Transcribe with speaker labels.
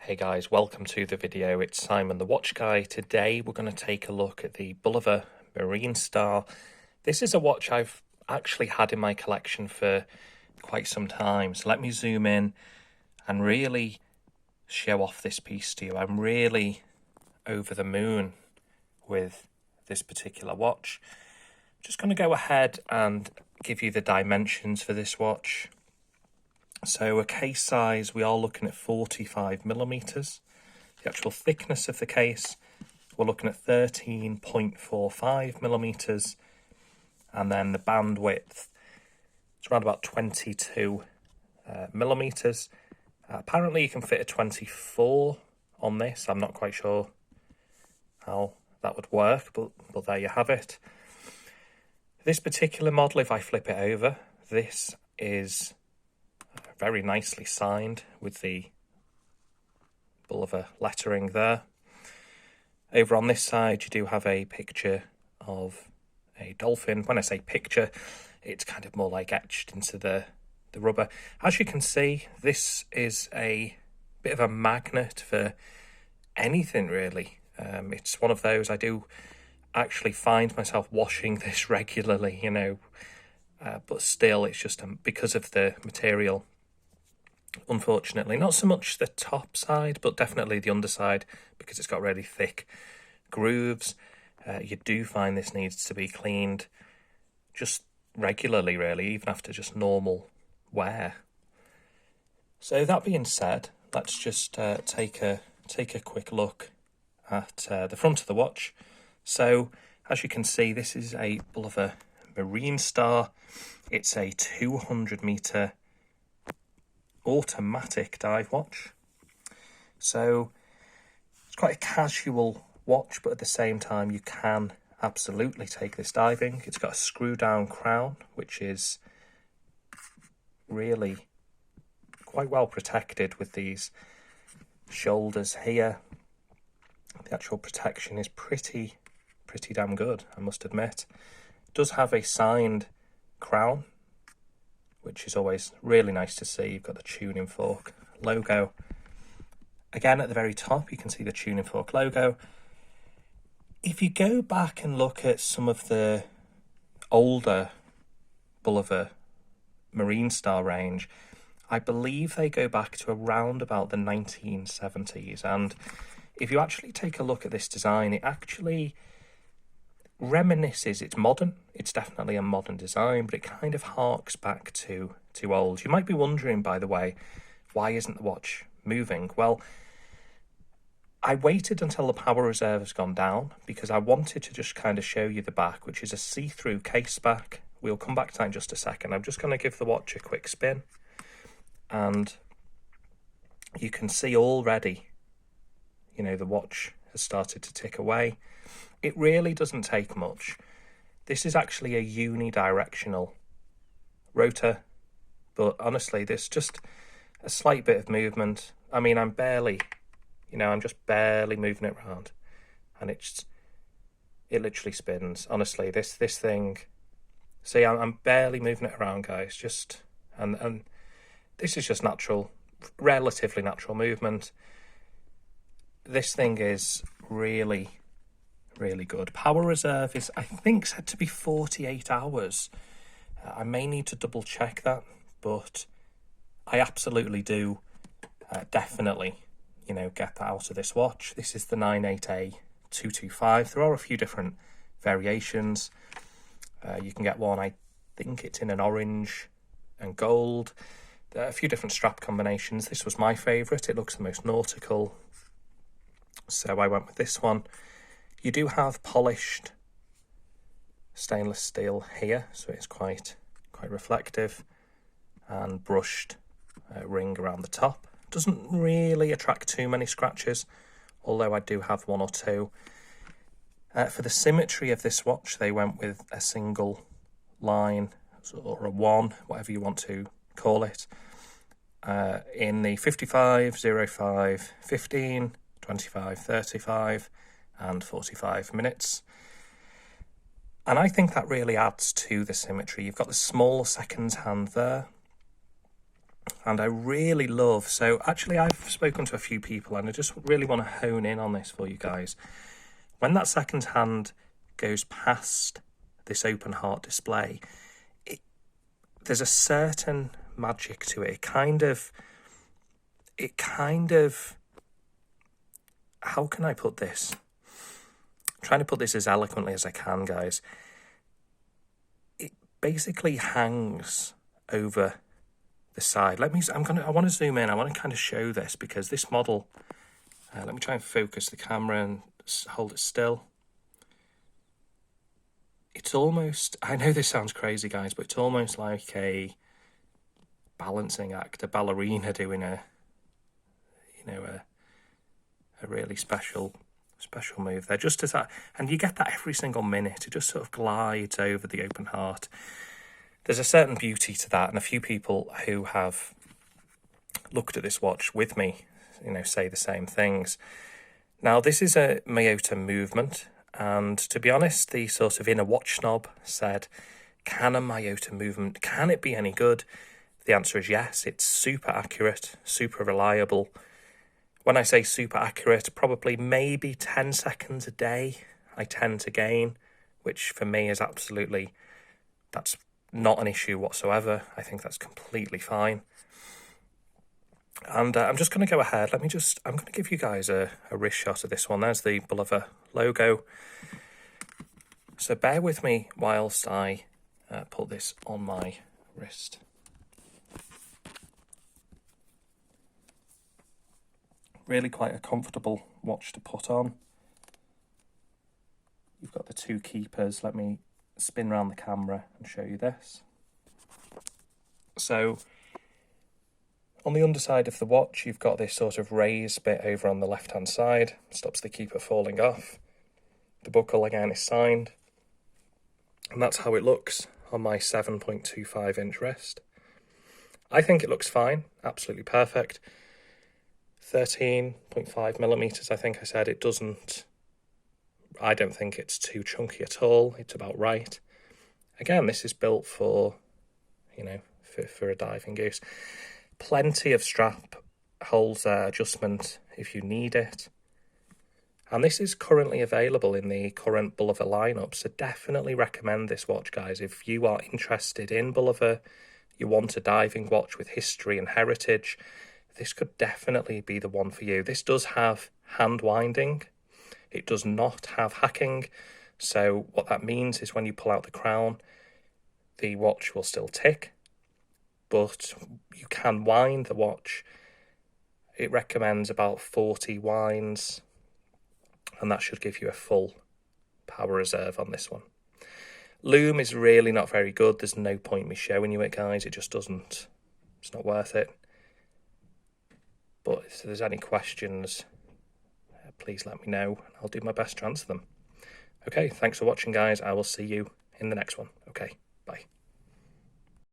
Speaker 1: Hey guys, welcome to the video. It's Simon the Watch Guy. Today we're going to take a look at the Bulova Marine Star. This is a watch I've actually had in my collection for quite some time. So let me zoom in and really show off this piece to you. I'm really over the moon with this particular watch. Just going to go ahead and give you the dimensions for this watch. So a case size, we are looking at 45 millimeters. The actual thickness of the case, we're looking at 13.45 millimeters. And then the band width, it's around about 22 millimeters. Apparently you can fit a 24 on this. I'm not quite sure how that would work, but there you have it. This particular model, if I flip it over, this is very nicely signed with the Bulova lettering there. Over on this side, you do have a picture of a dolphin. When I say picture, it's kind of more like etched into the rubber. As you can see, this is a bit of a magnet for anything, really. It's one of those, I do actually find myself washing this regularly, you know, but still, it's just because of the material. Unfortunately, not so much the top side, but definitely the underside, because it's got really thick grooves. You do find this needs to be cleaned just regularly, really, even after just normal wear. So that being said, let's just take a quick look at the front of the watch. So as you can see, this is a Bulova Marine Star. It's a 200-meter automatic dive watch. So it's quite a casual watch, but at the same time you can absolutely take this diving. It's got a screw down crown, which is really quite well protected with these shoulders here. The actual protection is pretty damn good, I must admit. It does have a signed crown, which is always really nice to see. You've got the tuning fork logo. Again, at the very top, you can see the tuning fork logo. If you go back and look at some of the older Bulova Marine Star range, I believe they go back to around about the 1970s. And if you actually take a look at this design, it actually reminisces, it's modern, it's definitely a modern design, but it kind of harks back to old. You might be wondering, by the way, why isn't the watch moving? Well, I waited until the power reserve has gone down because I wanted to just kind of show you the back, which is a see-through case back. We'll come back to that in just a second. I'm just going to give the watch a quick spin, and you can see already, you know, the watch has started to tick away. It really doesn't take much. This is actually a unidirectional rotor, but honestly, there's just a slight bit of movement. I mean, I'm just barely moving it around, and it literally spins. Honestly, this thing, see, I'm barely moving it around, guys, and this is just natural, relatively natural movement. This thing is really good. Power reserve is, I think, said to be 48 hours. I may need to double check that, but I absolutely do definitely, you know, get that out of this watch. This is the 98A225. There are a few different variations. You can get one, I think it's in an orange and gold. There are a few different strap combinations. This was my favourite. It looks the most nautical, so I went with this one. You do have polished stainless steel here, so it's quite reflective, and brushed ring around the top. Doesn't really attract too many scratches, although I do have one or two. For the symmetry of this watch, they went with a single line, or a one, whatever you want to call it, in the 55, 05, 15, 25, 35, and 45 minutes. And I think that really adds to the symmetry. You've got the small seconds hand there, And I really love, so actually I've spoken to a few people and I just really want to hone in on this for you guys. When that second hand goes past this open heart display, there's a certain magic to it. It kind of, how can I put this? I'm trying to put this as eloquently as I can, guys. It basically hangs over the side. I want to zoom in. I want to kind of show this because this model, let me try and focus the camera and hold it still. It's almost, I know this sounds crazy, guys, but it's almost like a balancing act, a ballerina doing a really special move there. Just as that, and you get that every single minute. It just sort of glides over the open heart. There's a certain beauty to that, and a few people who have looked at this watch with me, say the same things. Now, this is a Miyota movement, and to be honest, the sort of inner watch snob said, can a Miyota movement, can it be any good? The answer is yes. It's super accurate, super reliable. When I say super accurate, probably maybe 10 seconds a day I tend to gain, which for me is that's not an issue whatsoever. I think that's completely fine. And I'm just going to go ahead. I'm going to give you guys a wrist shot of this one. There's the Bulova logo. So bear with me whilst I put this on my wrist. Really quite a comfortable watch to put on. You've got the two keepers. Let me spin around the camera and show you this. So on the underside of the watch, you've got this sort of raised bit over on the left hand side, stops the keeper falling off. The buckle again is signed, and that's how it looks on my 7.25 inch wrist. I think it looks fine, absolutely perfect. 13.5 millimeters, I think I said. I don't think it's too chunky at all. It's about right. Again, this is built for a diving use. Plenty of strap holes there, adjustment if you need it. And this is currently available in the current Bulova lineup, so definitely recommend this watch, guys. If you are interested in Bulova, you want a diving watch with history and heritage, this could definitely be the one for you. This does have hand winding. It does not have hacking. So what that means is when you pull out the crown, the watch will still tick, but you can wind the watch. It recommends about 40 winds, and that should give you a full power reserve on this one. Loom is really not very good. There's no point me showing you it, guys. It just doesn't, it's not worth it. But if there's any questions, please let me know. I'll do my best to answer them. Okay, thanks for watching, guys. I will see you in the next one. Okay, bye.